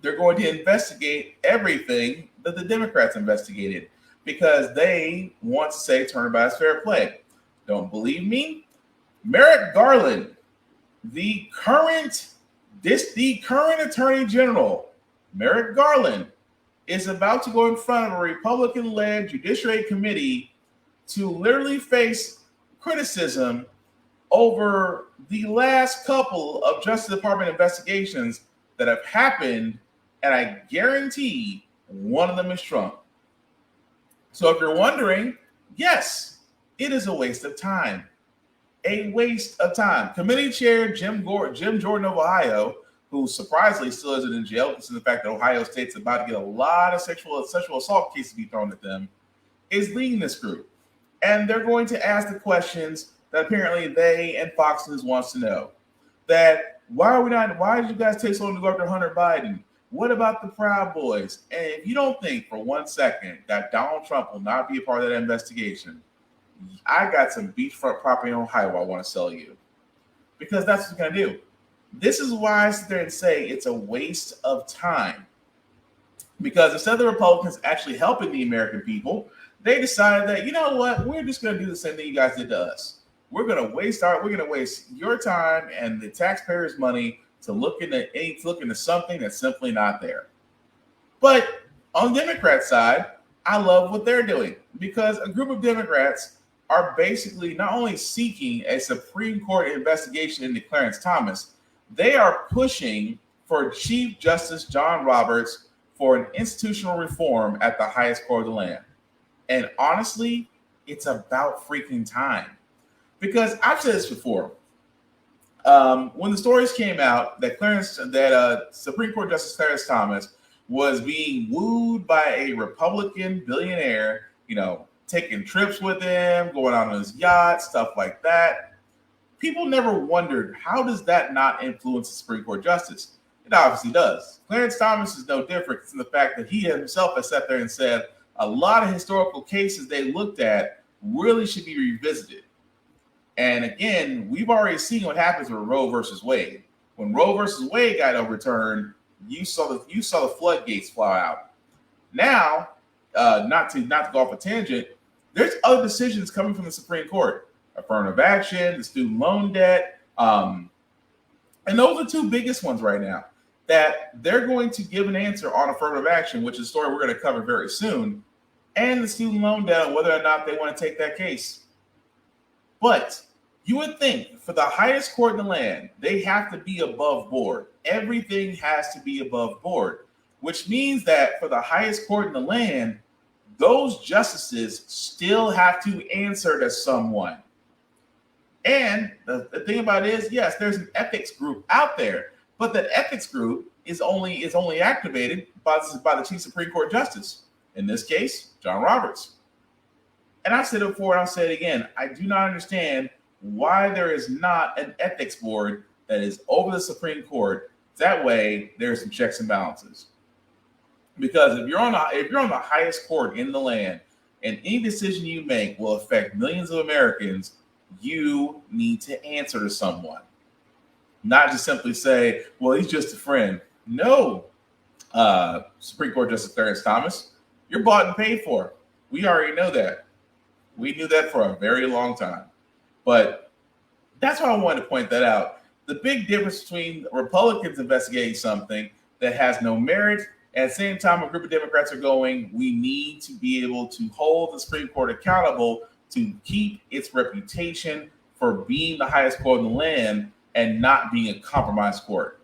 They're going to investigate everything that the Democrats investigated because they want to say turnabout is fair play. Don't believe me? Merrick Garland, the current Attorney General, Merrick Garland, is about to go in front of a Republican-led Judiciary Committee to literally face criticism over the last couple of Justice Department investigations that have happened, and I guarantee one of them is Trump. So if you're wondering, yes, it is a waste of time. A waste of time. Committee Chair Jim Jordan of Ohio, who surprisingly still isn't in jail, because of the fact that Ohio State's about to get a lot of sexual assault cases to be thrown at them, is leading this group. And they're going to ask the questions that apparently they and Fox News wants to know. That why did you guys take so long to go after Hunter Biden? What about the Proud Boys? And if you don't think for 1 second that Donald Trump will not be a part of that investigation, I got some beachfront property in Ohio I want to sell you. Because that's what it's going to do. This is why I sit there and say it's a waste of time. Because instead of the Republicans actually helping the American people, they decided that, you know what, we're just going to do the same thing you guys did to us. We're going to waste your time and the taxpayers' money to look into something that's simply not there. But on the Democrat side, I love what they're doing because a group of Democrats are basically not only seeking a Supreme Court investigation into Clarence Thomas, they are pushing for Chief Justice John Roberts for an institutional reform at the highest court of the land. And honestly, it's about freaking time. Because I've said this before. When the stories came out that Supreme Court Justice Clarence Thomas was being wooed by a Republican billionaire, taking trips with him, going out on his yacht, stuff like that, people never wondered, how does that not influence the Supreme Court justice? It obviously does. Clarence Thomas is no different in the fact that he himself has sat there and said a lot of historical cases they looked at really should be revisited. And again, we've already seen what happens with Roe versus Wade. When Roe versus Wade got overturned, you saw the floodgates fly out. Now, not to go off a tangent, there's other decisions coming from the Supreme Court: affirmative action, the student loan debt, and those are the two biggest ones right now. That they're going to give an answer on affirmative action, which is a story we're going to cover very soon, and the student loan debt, on whether or not they want to take that case. But you would think for the highest court in the land, they have to be above board. Everything has to be above board, which means that for the highest court in the land, those justices still have to answer to someone. And the thing about it is, yes, there's an ethics group out there, but that ethics group is only activated by the Chief Supreme Court Justice, in this case, John Roberts. And I said it before and I'll say it again. I do not understand why there is not an ethics board that is over the Supreme Court. That way, there's some checks and balances. Because if you're on the highest court in the land, and any decision you make will affect millions of Americans, you need to answer to someone. Not just simply say, well, he's just a friend. No, Supreme Court Justice Clarence Thomas, you're bought and paid for. We already know that. We knew that for a very long time. But that's why I wanted to point that out. The big difference between Republicans investigating something that has no merit, at the same time a group of Democrats are going, we need to be able to hold the Supreme Court accountable to keep its reputation for being the highest court in the land and not being a compromised court.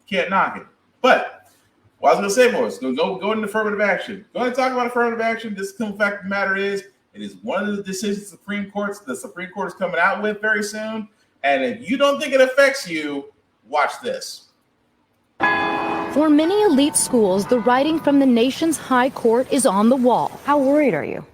Can't knock it. But what I was going to say was, go into affirmative action. Going to talk about affirmative action. This simple fact of the matter is, it is one of the decisions the Supreme Court is coming out with very soon. And if you don't think it affects you, watch this. For many elite schools, the writing from the nation's high court is on the wall. How worried are you?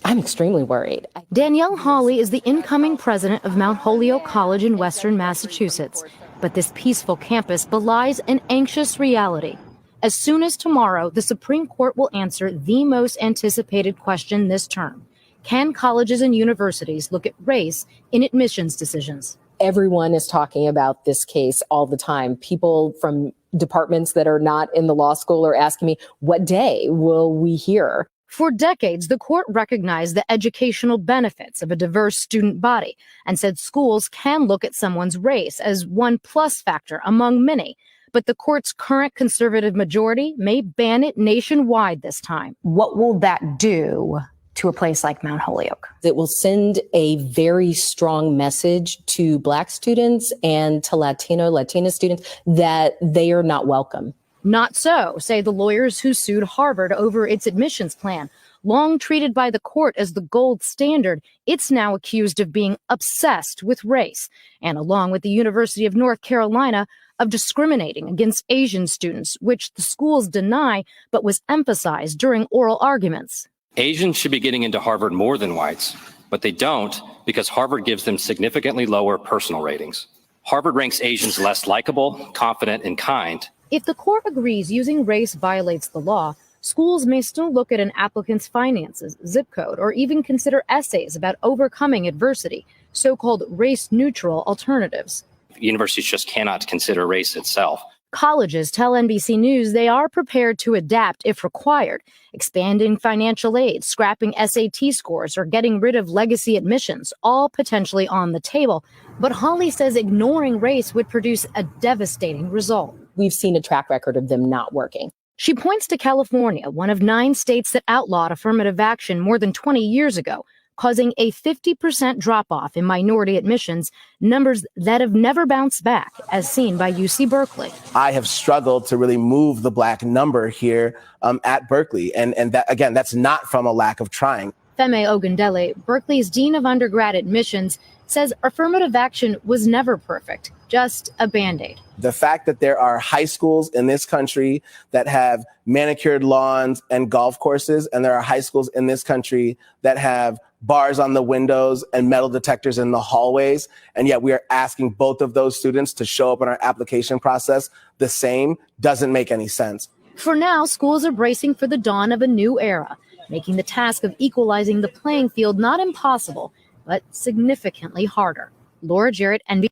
I'm extremely worried. Danielle Hawley is the incoming president of Mount Holyoke College in Western Massachusetts. But this peaceful campus belies an anxious reality. As soon as tomorrow, the Supreme Court will answer the most anticipated question this term. Can colleges and universities look at race in admissions decisions? Everyone is talking about this case all the time. People from departments that are not in the law school are asking me, what day will we hear? For decades, the court recognized the educational benefits of a diverse student body and said schools can look at someone's race as one plus factor among many. But the court's current conservative majority may ban it nationwide this time. What will that do to a place like Mount Holyoke? It will send a very strong message to Black students and to Latina students that they are not welcome. Not so, say the lawyers who sued Harvard over its admissions plan. Long treated by the court as the gold standard, it's now accused of being obsessed with race, and along with the University of North Carolina, of discriminating against Asian students, which the schools deny but was emphasized during oral arguments. Asians should be getting into Harvard more than whites, but they don't because Harvard gives them significantly lower personal ratings. Harvard ranks Asians less likable, confident, and kind. If the court agrees using race violates the law, schools may still look at an applicant's finances, zip code, or even consider essays about overcoming adversity, so-called race-neutral alternatives. Universities just cannot consider race itself. Colleges tell NBC News they are prepared to adapt if required, expanding financial aid, scrapping SAT scores, or getting rid of legacy admissions, all potentially on the table. But Hawley says ignoring race would produce a devastating result. We've seen a track record of them not working. She points to California, one of 9 states that outlawed affirmative action more than 20 years ago, causing a 50% drop-off in minority admissions, numbers that have never bounced back, as seen by UC Berkeley. I have struggled to really move the Black number here at Berkeley. And that, again, that's not from a lack of trying. Femi Ogundele, Berkeley's Dean of Undergrad Admissions, says affirmative action was never perfect, just a Band-Aid. The fact that there are high schools in this country that have manicured lawns and golf courses, and there are high schools in this country that have bars on the windows and metal detectors in the hallways, and yet we are asking both of those students to show up in our application process the same, doesn't make any sense. For now, schools are bracing for the dawn of a new era, making the task of equalizing the playing field not impossible, but significantly harder. Laura Jarrett, NBC.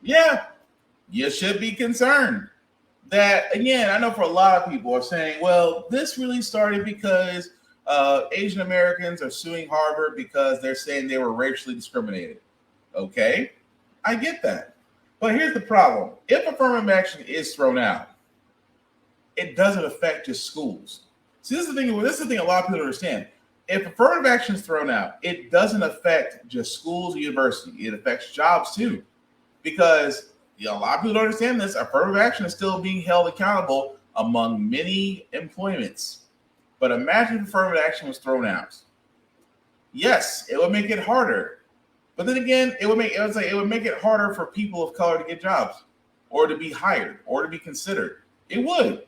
Yeah, you should be concerned. That, again, I know for a lot of people are saying, well, this really started because Asian Americans are suing Harvard because they're saying they were racially discriminated. Okay, I get that. But here's the problem. If affirmative action is thrown out, it doesn't affect just schools. See, this is the thing a lot of people don't understand. If affirmative action is thrown out, it doesn't affect just schools or universities. It affects jobs too. Because a lot of people don't understand this. Affirmative action is still being held accountable among many employments. But imagine if affirmative action was thrown out. Yes, it would make it harder. But then again, it would make it harder for people of color to get jobs or to be hired or to be considered. It would.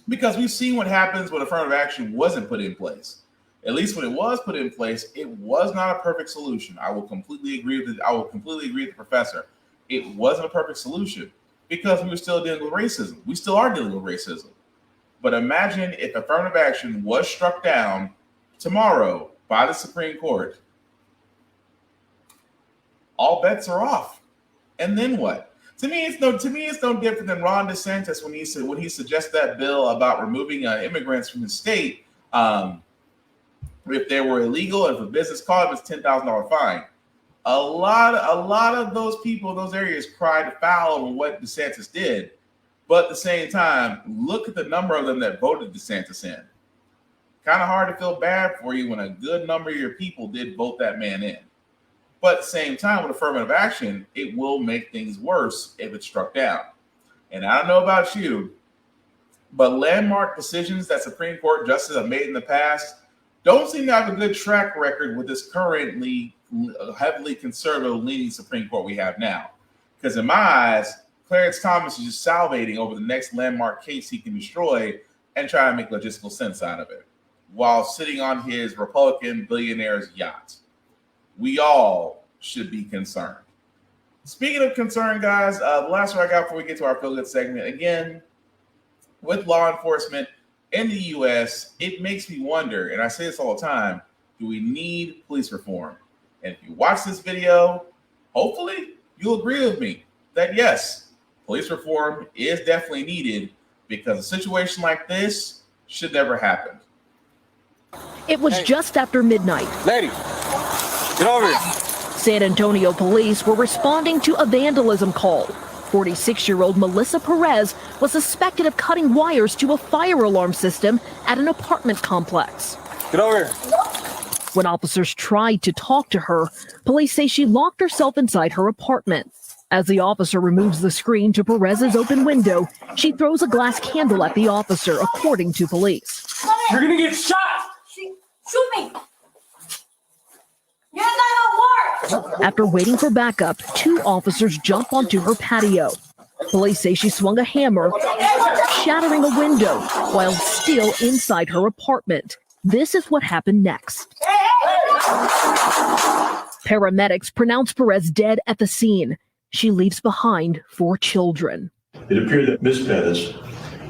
Because we've seen what happens when affirmative action wasn't put in place. At least when it was put in place, it was not a perfect solution. I will completely agree with the professor. It wasn't a perfect solution because we were still dealing with racism. We still are dealing with racism. But imagine if affirmative action was struck down tomorrow by the Supreme Court. All bets are off. And then what? To me, it's no different than Ron DeSantis when he suggested that bill about removing immigrants from the state. If they were illegal, if a business caught them, it's $10,000 fine. A lot of those people in those areas cried foul over what DeSantis did. But at the same time, look at the number of them that voted DeSantis in. Kind of hard to feel bad for you when a good number of your people did vote that man in. But at the same time, with affirmative action, it will make things worse if it's struck down. And I don't know about you, but landmark decisions that Supreme Court justices have made in the past don't seem to have a good track record with this currently heavily conservative leaning Supreme Court we have now. Because in my eyes, Clarence Thomas is just salivating over the next landmark case he can destroy and try to make logistical sense out of it. while sitting on his Republican billionaire's yacht. We all should be concerned. Speaking of concern, guys, the last one I got before we get to our feel good segment, again, with law enforcement in the U.S., it makes me wonder, and I say this all the time, do we need police reform? And if you watch this video, hopefully you'll agree with me that yes, police reform is definitely needed because a situation like this should never happen. It was just after midnight. Lady, get over here. San Antonio police were responding to a vandalism call. 46-year-old Melissa Perez was suspected of cutting wires to a fire alarm system at an apartment complex. Get over here. When officers tried to talk to her, police say she locked herself inside her apartment. As the officer removes the screen to Perez's open window, she throws a glass candle at the officer, according to police. You're gonna get shot. Shoot me. You're not gonna work. After waiting for backup, 2 officers jump onto her patio. Police say she swung a hammer, shattering a window while still inside her apartment. This is what happened next. Paramedics pronounce Perez dead at the scene. She leaves behind 4 children. It appeared that Ms. Perez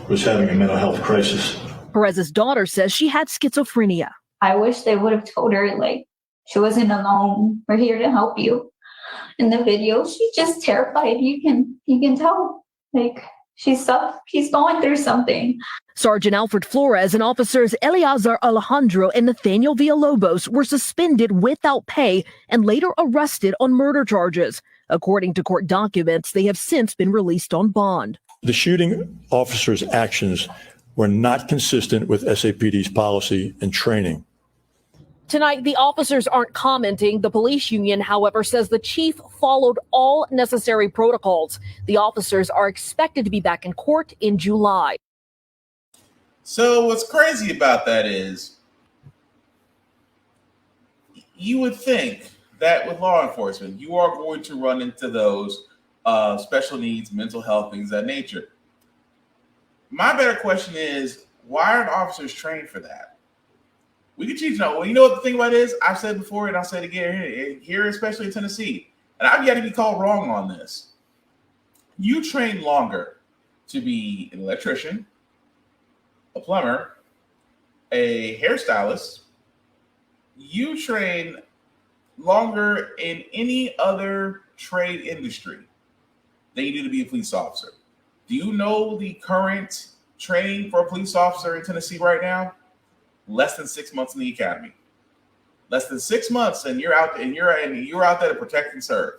was having a mental health crisis. Perez's daughter says she had schizophrenia. I wish they would have told her, like, she wasn't alone. We're here to help you. In the video, she's just terrified. You can tell, like, she's going through something. Sergeant Alfred Flores and officers Eleazar Alejandro and Nathaniel Villalobos were suspended without pay and later arrested on murder charges. According to court documents, they have since been released on bond. The shooting officer's actions were not consistent with SAPD's policy and training. Tonight, the officers aren't commenting. The police union, however, says the chief followed all necessary protocols. The officers are expected to be back in court in July. So what's crazy about that is you would think that with law enforcement, you are going to run into those special needs, mental health, things of that nature. My better question is, why aren't officers trained for that? We can teach them. Well, you know what the thing about it is? I've said before and I'll say it again here, especially in Tennessee, and I've yet to be called wrong on this. You train longer to be an electrician, a plumber, a hairstylist. You train longer in any other trade industry than you do to be a police officer. Do you know the current training for a police officer in Tennessee right now? Less than 6 months in the academy. Less than 6 months, and you're out there to protect and serve.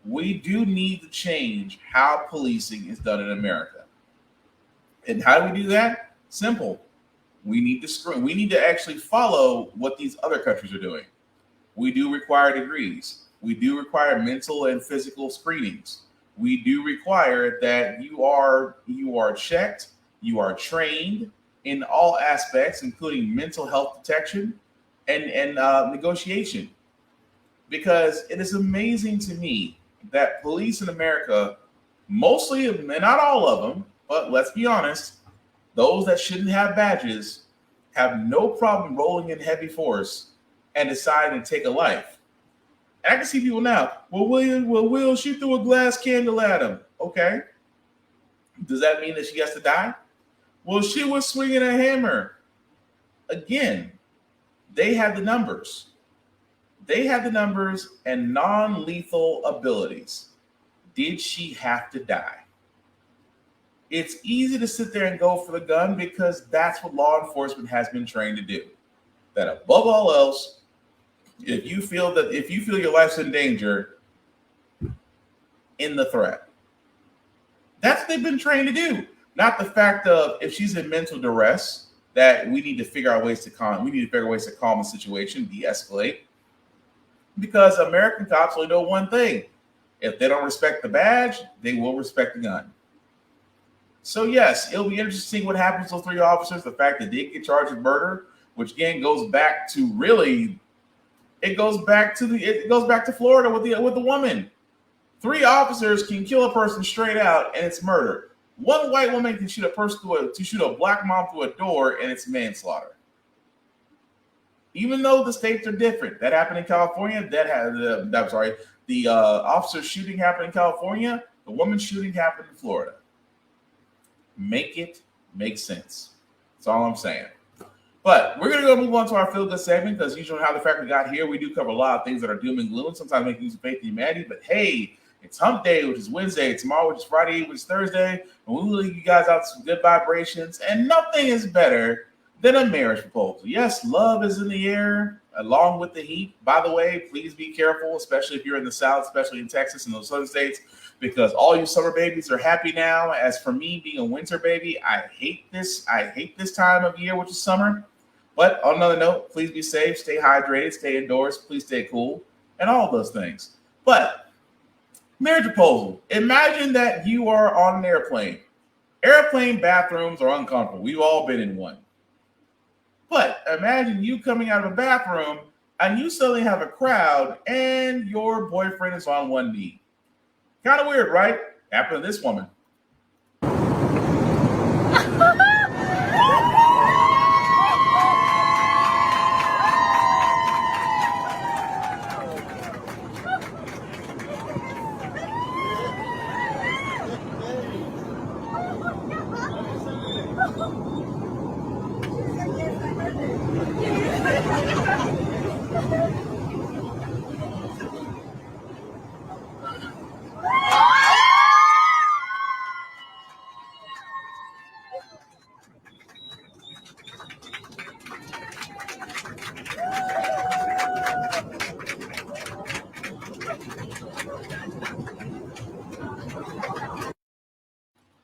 We do need to change how policing is done in America. And how do we do that? Simple. We need to actually follow what these other countries are doing. We do require degrees. We do require mental and physical screenings. We do require that you are checked, you are trained in all aspects, including mental health detection and negotiation. Because it is amazing to me that police in America, mostly, not all of them, but let's be honest, those that shouldn't have badges have no problem rolling in heavy force and deciding to take a life. And I can see people now, Will shoot through a glass candle at him. Okay. Does that mean that she has to die? Well, she was swinging a hammer. Again, they have the numbers. They have the numbers and non-lethal abilities. Did she have to die? It's easy to sit there and go for the gun because that's what law enforcement has been trained to do. That above all else, if you feel your life's in danger, in the threat. That's what they've been trained to do. Not the fact of if she's in mental duress, that we need to figure out ways to calm the situation, de-escalate. Because American cops only know one thing. If they don't respect the badge, they will respect the gun. So yes, it'll be interesting to see what happens to those 3 officers. The fact that they get charged with murder, which again goes back to Florida with the woman. 3 officers can kill a person straight out, and it's murder. 1 white woman can shoot a black mom through a door, and it's manslaughter. even though the states are different. That happened in California. The officer shooting happened in California. The woman shooting happened in Florida. Make it make sense. That's all I'm saying. But we're going to go move on to our feel-good segment because usually how the fact we got here, we do cover a lot of things that are doom and gloom, sometimes make use of faith and humanity. But hey, it's hump day, which is Wednesday, tomorrow, which is Friday, which is Thursday, and we will leave you guys out some good vibrations. And nothing is better than a marriage proposal. Yes, love is in the air along with the heat. By the way, please be careful, especially if you're in the South, especially in Texas and those southern states, because all you summer babies are happy now. As for me being a winter baby, I hate this time of year, which is summer. But on another note, please be safe, stay hydrated, stay indoors, please stay cool, and all of those things. But marriage proposal. Imagine that you are on an airplane. Airplane bathrooms are uncomfortable. We've all been in one. But imagine you coming out of a bathroom and you suddenly have a crowd and your boyfriend is on one knee. Kind of weird, right? Happened to this woman.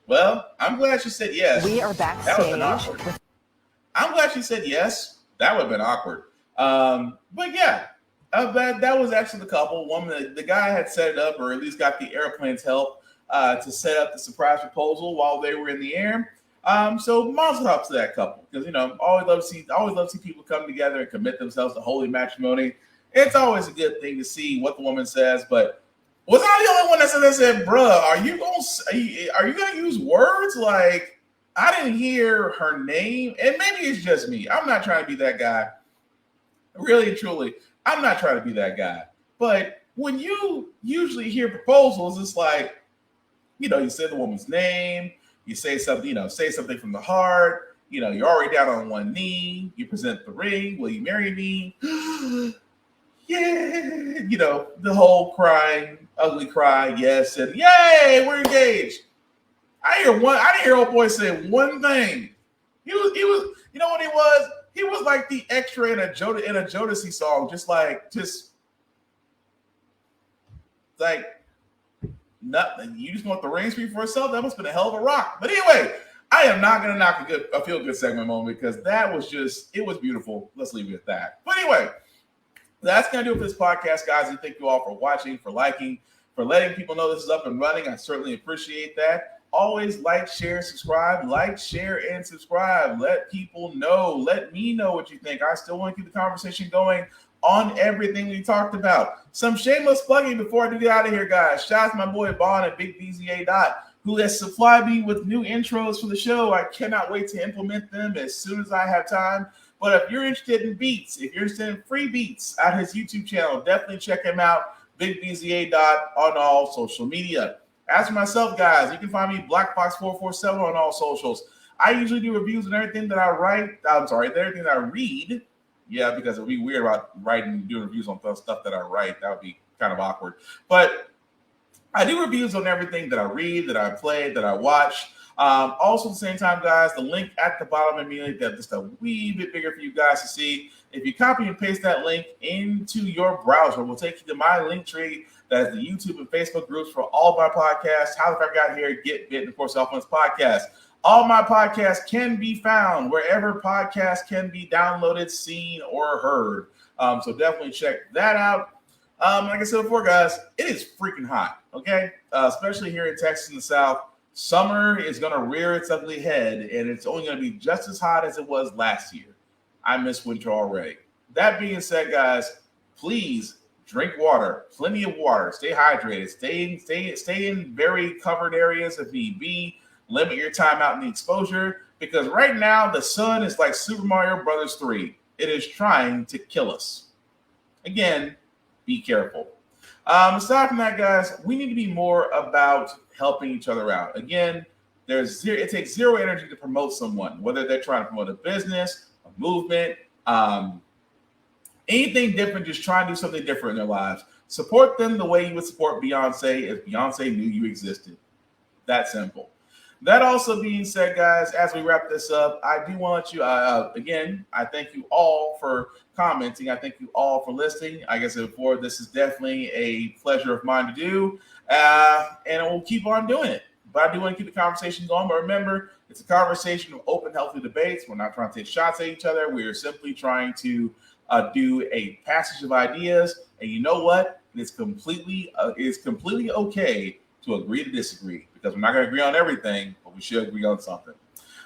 Well, I'm glad she said yes. We are backstage. I'm glad she said yes. That would have been awkward. But yeah, that was actually the couple. The guy had set it up, or at least got the airplane's help to set up the surprise proposal while they were in the air. So mazel tov to that couple, because always love to see people come together and commit themselves to holy matrimony. It's always a good thing to see what the woman says, but was I the only one that said, bruh, are you gonna use words? Like, I didn't hear her name, and maybe it's just me. I'm not trying to be that guy. Really and truly, I'm not trying to be that guy. But when you usually hear proposals, it's like, you say the woman's name, you say something, say something from the heart, you're already down on one knee, you present the ring, will you marry me? Yeah, the whole crying, ugly cry, yes, and yay, we're engaged. I didn't hear old boy say one thing. He was, you know what he was? He was like the extra in a Jodeci song, just nothing. You just want the ring speak for itself? That must have been a hell of a rock. But anyway, I am not gonna knock a feel-good segment moment because that was it was beautiful. Let's leave it at that. But anyway, that's going to do it for this podcast, guys. And thank you all for watching, for liking, for letting people know this is up and running. I certainly appreciate that. Always like, share, subscribe. Like, share, and subscribe. Let people know. Let me know what you think. I still want to keep the conversation going on everything we talked about. Some shameless plugging before I do get out of here, guys. Shout out to my boy Bond at Big BZA Dot, who has supplied me with new intros for the show. I cannot wait to implement them as soon as I have time. But if you're interested in beats, if you're interested in free beats at his YouTube channel, definitely check him out, Big BZA Dot, on all social media. As for myself, guys, you can find me BlackBox447 on all socials. I usually do reviews on everything that I everything that I read. Yeah, because it would be weird about doing reviews on stuff that I write. That would be kind of awkward. But I do reviews on everything that I read, that I play, that I watch. Also, at the same time, guys, the link at the bottom immediately, that's just a wee bit bigger for you guys to see. If you copy and paste that link into your browser, we'll take you to my link tree. That is the YouTube and Facebook groups for all of my podcasts. How the Fuck Got Here, Get Bit, and of course, Self-One's podcast. All my podcasts can be found wherever podcasts can be downloaded, seen, or heard. So definitely check that out. Like I said before, guys, it is freaking hot, okay? Especially here in Texas in the South. Summer is going to rear its ugly head, and it's only going to be just as hot as it was last year. I miss winter already. That being said, guys, please drink water, plenty of water. Stay hydrated. Stay in very covered areas if need be. Limit your time out in the exposure, because right now the sun is like Super Mario Brothers 3. it is trying to kill us. Again, be careful. Aside from that, guys, we need to be more about helping each other out. Again, it takes zero energy to promote someone, whether they're trying to promote a business, a movement, anything different, just try and do something different in their lives. Support them the way you would support Beyonce if Beyonce knew you existed. That simple. That also being said, guys, as we wrap this up, I do want to let you, again, I thank you all for commenting. I thank you all for listening. Like I said before, this is definitely a pleasure of mine to do, and we'll keep on doing it. But I do want to keep the conversation going. But remember, it's a conversation of open, healthy debates. We're not trying to take shots at each other. We are simply trying to do a passage of ideas. And you know what? It's completely okay to agree to disagree, because we're not going to agree on everything, but we should agree on something.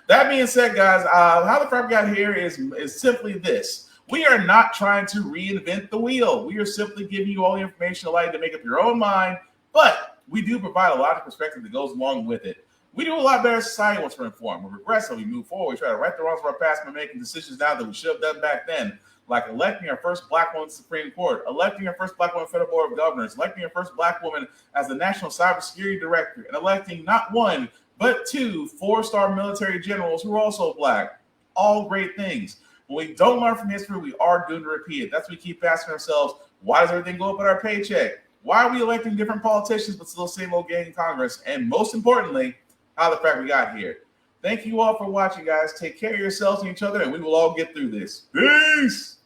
That being said, guys, how the Frack got here is simply this. We are not trying to reinvent the wheel. We are simply giving you all the information allow you to make up your own mind, but we do provide a lot of perspective that goes along with it. We do a lot better society once we're informed. We're progressive. We move forward. We try to right the wrongs of our past by making decisions now that we should have done back then, like electing our first black woman to the Supreme Court, electing our first black woman federal board of governors, electing our first black woman as the national cybersecurity director, and electing not one, but 2 4-star military generals who are also black. All great things. When we don't learn from history, we are doomed to repeat it. That's what we keep asking ourselves. Why does everything go up in our paycheck? Why are we electing different politicians, but still the same old gang in Congress? And most importantly, how the fact we got here. Thank you all for watching, guys. Take care of yourselves and each other, and we will all get through this. Peace!